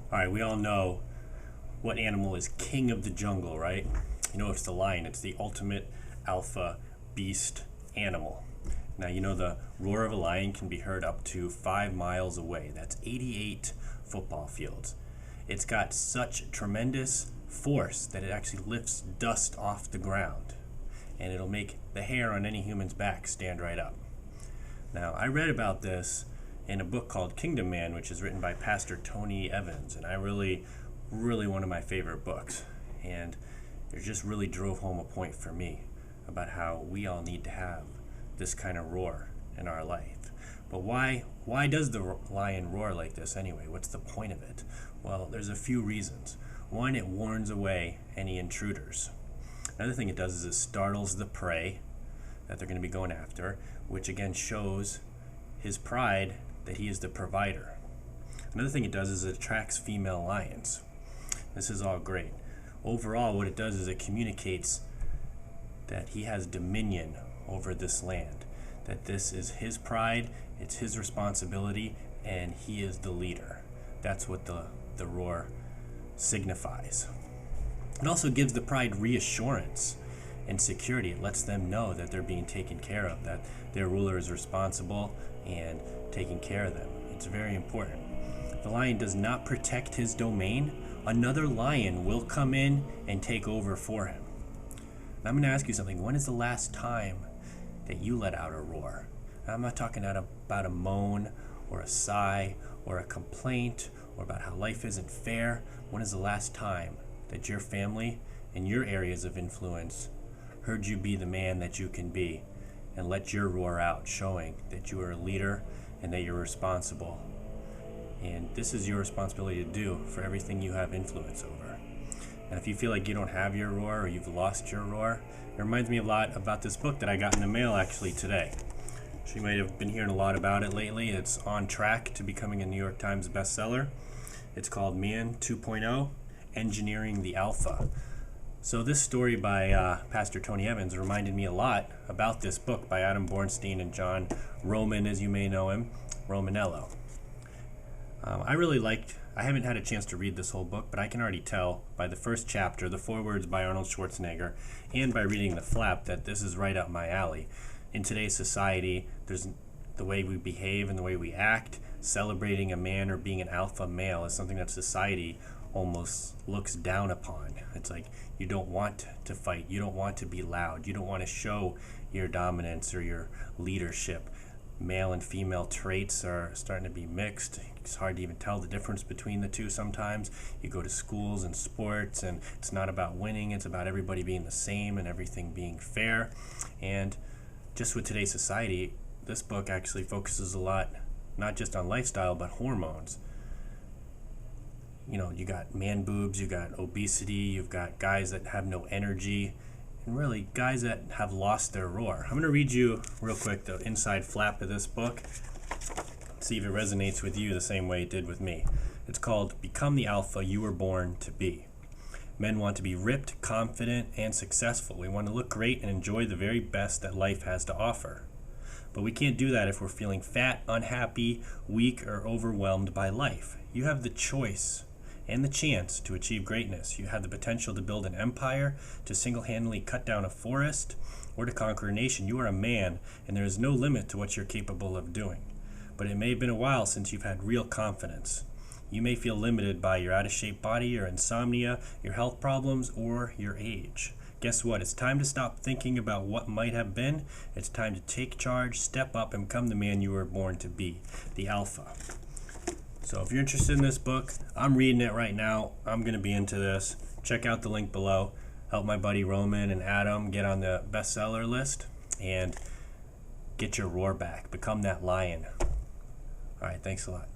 All right, we all know what animal is king of the jungle, right? You know, it's the lion. It's the ultimate alpha beast animal. Now, you know the roar of a lion can be heard up to 5 miles away. That's 88 football fields. It's got such tremendous force that it actually lifts dust off the ground, and it'll make the hair on any human's back stand right up. Now, I read about this in a book called Kingdom Man, which is written by Pastor Tony Evans, and I really one of my favorite books. And it just really drove home a point for me about how we all need to have this kind of roar in our life. But why does the lion roar like this anyway? What's the point of it? Well, there's a few reasons. One, it warns away any intruders. Another thing it does is it startles the prey that they're going to be going after, which again shows his pride that he is the provider. Another thing it does is it attracts female lions. This is all great. Overall, what it does is it communicates that he has dominion over this land, that this is his pride, it's his responsibility, and he is the leader. That's what the roar signifies. It also gives the pride reassurance and security. It lets them know that they're being taken care of, that their ruler is responsible and taking care of them. It's very important. If the lion does not protect his domain, another lion will come in and take over for him. And I'm going to ask you something. When is the last time that you let out a roar? I'm not talking about a moan or a sigh or a complaint or about how life isn't fair. When is the last time that your family and your areas of influence heard you be the man that you can be and let your roar out, showing that you are a leader and that you're responsible? And this is your responsibility to do for everything you have influence over. And if you feel like you don't have your roar or you've lost your roar, it reminds me a lot about this book that I got in the mail actually today. So you might have been hearing a lot about it lately. It's on track to becoming a New York Times bestseller. It's called Man 2.0, Engineering the Alpha. So this story by Pastor Tony Evans reminded me a lot about this book by Adam Bornstein and John Roman, as you may know him, Romanello. I haven't had a chance to read this whole book, but I can already tell by the first chapter, the forewords by Arnold Schwarzenegger, and by reading the flap that this is right up my alley. In today's society, there's the way we behave and the way we act. Celebrating a man or being an alpha male is something that society almost looks down upon. It's like you don't want to fight, you don't want to be loud, you don't want to show your dominance or your leadership. Male and female traits are starting to be mixed. It's hard to even tell the difference between the two sometimes. You go to schools and sports, and it's not about winning, it's about everybody being the same and everything being fair. And just with today's society, this book actually focuses a lot, not just on lifestyle, but hormones. You know, you got man boobs, you got obesity, you've got guys that have no energy, and really guys that have lost their roar. I'm going to read you real quick the inside flap of this book, see if it resonates with you the same way it did with me. It's called Become the Alpha You Were Born to Be. Men want to be ripped, confident, and successful. We want to look great and enjoy the very best that life has to offer. But we can't do that if we're feeling fat, unhappy, weak, or overwhelmed by life. You have the choice and the chance to achieve greatness. You have the potential to build an empire, to single-handedly cut down a forest, or to conquer a nation. You are a man, and there is no limit to what you're capable of doing. But it may have been a while since you've had real confidence. You may feel limited by your out-of-shape body, your insomnia, your health problems, or your age. Guess what? It's time to stop thinking about what might have been. It's time to take charge, step up, and become the man you were born to be, the alpha. So if you're interested in this book, I'm reading it right now. I'm going to be into this. Check out the link below. Help my buddy Roman and Adam get on the bestseller list and get your roar back. Become that lion. All right, thanks a lot.